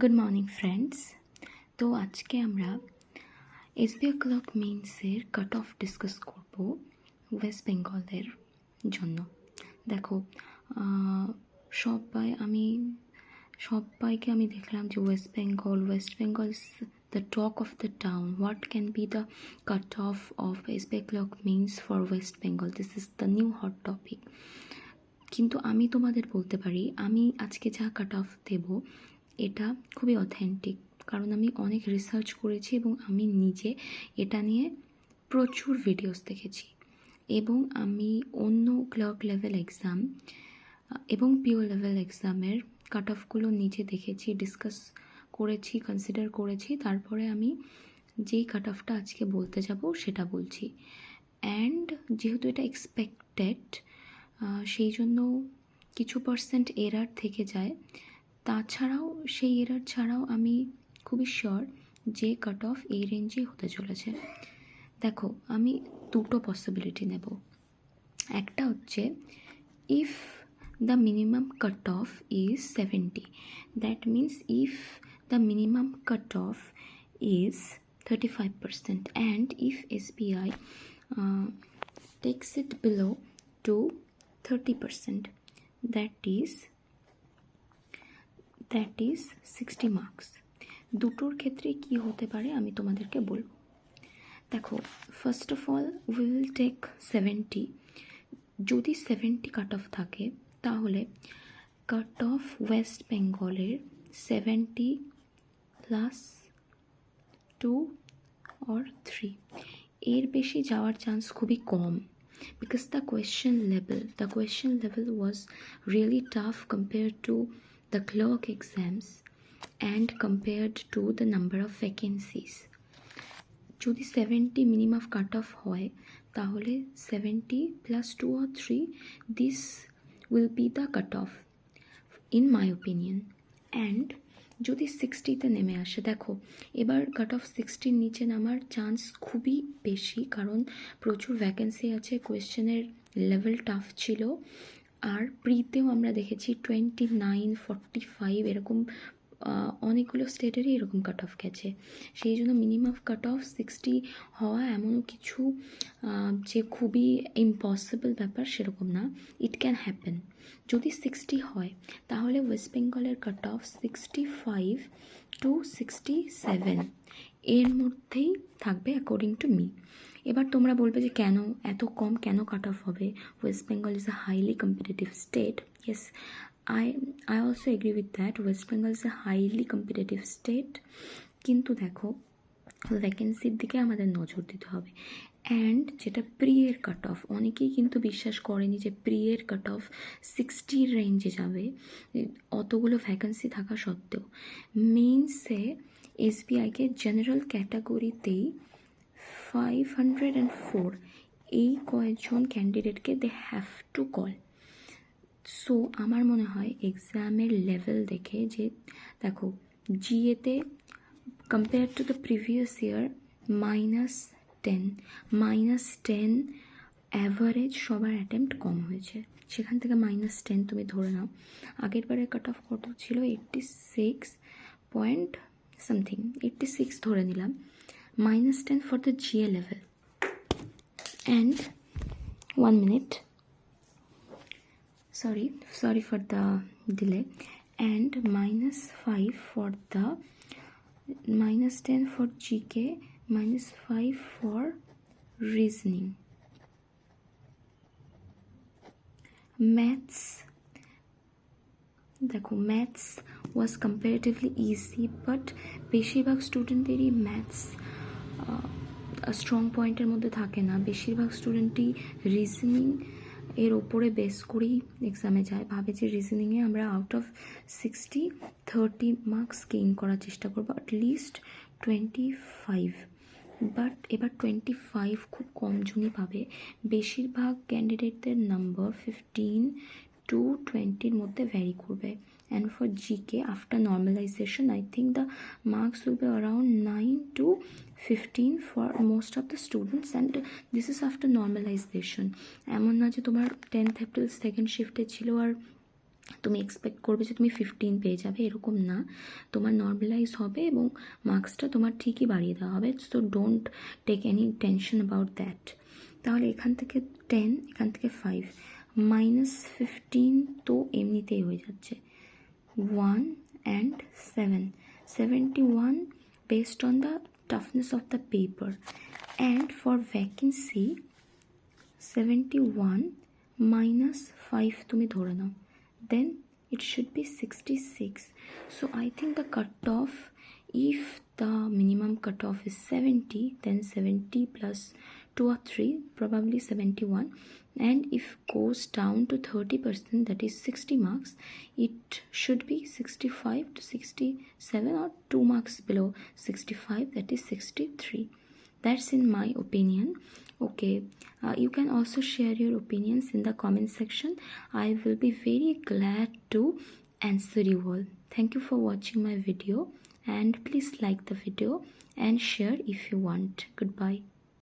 Good morning friends. তো আজকে আমরা এসবিআই ক্লার্ক মেইনসের কাট অফ ডিসকাস করব ওয়েস্ট বেঙ্গলের জন্য। দেখো, সবাইকে আমি দেখলাম যে West Bengal is the talk of the town. What can be the cut off SBI clerk mains for West Bengal? This is the new hot topic. কিন্তু আমি তোমাদের বলতে পারি, আমি আজকে যা কাট অফ দেব এটা খুবই অথেন্টিক, কারণ আমি অনেক রিসার্চ করেছি এবং আমি নিজে এটা নিয়ে প্রচুর ভিডিওস দেখেছি। এবং আমি অন্য ক্লার্ক লেভেল এক্সাম এবং পিও লেভেল এক্সামের কাট অফগুলো নিজে দেখেছি, ডিসকাস করেছি, কনসিডার করেছি। তারপরে আমি যেই কাট অফটা আজকে বলতে যাব সেটা বলছি। অ্যান্ড যেহেতু এটা এক্সপেক্টেড, সেই জন্য কিছু পার্সেন্ট এরার থেকে যায়। তাছাড়াও সেই এরার ছাড়াও আমি খুবই শিওর যে কাট অফ এই রেঞ্জে হতে চলেছে। দেখো, আমি দুটো পসিবিলিটি নেব। একটা হচ্ছে, if the minimum cut off is 70, that means if the minimum cut off is 35% and if SBI takes it below to 30%, that is 60 marks. দুটোর ক্ষেত্রে কি হতে পারে আমি তোমাদেরকে বলবো। দেখো, first of all we will take 70। যদি 70 কাট অফ থাকে তাহলে কাট অফ ওয়েস্ট বেঙ্গলের 70 প্লাস 2 or 3, এর বেশি যাওয়ার চান্স খুবই কম। Because the question level was really tough compared to the clerk exams and compared to the number of vacancies. যদি 70 minimum cut off হয় তাহলে 70 plus 2 or 3, this will be the cut off in my opinion. And যদি 60-তে নেমে আসে, দেখো এবার cut off 60-র নিচে নামার চান্স খুবই বেশি, কারণ প্রচুর ভ্যাকেন্সি আছে, কোয়েশ্চেনের লেভেল টাফ ছিল। আর প্রিতেও আমরা দেখেছি 29, 45 এরকম অনেকগুলো স্টেটেরই এরকম কাট অফ গেছে। সেই জন্য মিনিমাম কাট অফ 60 হওয়া এমনও কিছু যে খুবই ইম্পসিবল ব্যাপার সেরকম না, ইট ক্যান হ্যাপেন। যদি 60 হয় তাহলে ওয়েস্ট বেঙ্গলের কাট অফ 65 to 67 এর মধ্যেই থাকবে অ্যাকর্ডিং টু মি। এবার তোমরা বলবে যে কেন এত কম, কেন কাট অফ হবে? West Bengal is a highly competitive state. Yes, I also agree with that. West Bengal is a highly competitive state. কিন্তু দেখো, ভ্যাকেন্সির দিকে আমাদের নজর দিতে হবে। অ্যান্ড যেটা প্রিয়ের কাট অফ, অনেকেই কিন্তু বিশ্বাস করেনি যে প্রিয়ের কাট অফ 60-র রেঞ্জে যাবে অতগুলো ভ্যাকেন্সি থাকা সত্ত্বেও। মেইনসে এসবিআইকে জেনারেল ক্যাটাগরিতেই 504 এই কয়েকজন ক্যান্ডিডেটকে they have to call. So আমার মনে হয় এক্সামের লেভেল দেখে, যে দেখো জিএতে compare to the previous year -10 average সবার অ্যাটেম্প্ট কম হয়েছে, সেখান থেকে -10 তুমি ধরে নাও। আগের বারে কাট অফ কত ছিল? 86 পয়েন্ট সামথিং, 86 ধরে নিলাম। -10 for the GA level. And 1 minute, sorry for the delay. And -5 for the -10 for GK, -5 for reasoning. Maths, দেখো maths was comparatively easy, but বেশিরভাগ স্টুডেন্টেরই ম্যাথস স্ট্রং পয়েন্টের মধ্যে থাকে না। বেশিরভাগ স্টুডেন্টই রিজনিং এর ওপরে বেস করেই এক্সামে যায়, ভাবে যে রিজনিংয়ে আমরা আউট অফ 60 30 মার্কস গেইন করার চেষ্টা করবো, অ্যাটলিস্ট 25। বাট এবার 25 খুব কম জনই পাবে। বেশিরভাগ ক্যান্ডিডেটদের নাম্বার 15 to 20-র মধ্যে ভ্যারি করবে। And for GK, after normalization, I think the marks will be around 9 to 15 for most of the students, and this is after normalization. এমন না যে তোমার 10th April সেকেন্ড শিফটে ছিল আর তুমি এক্সপেক্ট করবে যে তুমি 15 পেয়ে যাবে, এরকম না। তোমার নর্মালাইজ হবে এবং মার্কসটা তোমার ঠিকই বাড়িয়ে দেওয়া হবে। So don't take any tension about that. তাহলে এখান থেকে 10, এখান থেকে 5, -15 তো এমনিতেই হয়ে যাচ্ছে। 1 and 7, 71 based on the toughness of the paper. And for vacancy 71 -5 তুমি ধরে নাও, then it should be 66. So I think the cutoff, if the minimum cutoff is 70, then 70 plus 2 or 3, probably 71. And if goes down to 30%, that is 60 marks, it should be 65 to 67 or 2 marks below 65, that is 63. That's in my opinion. Okay, you can also share your opinions in the comment section. I will be very glad to answer you all. Thank you for watching my video, and please like the video and share if you want. Goodbye.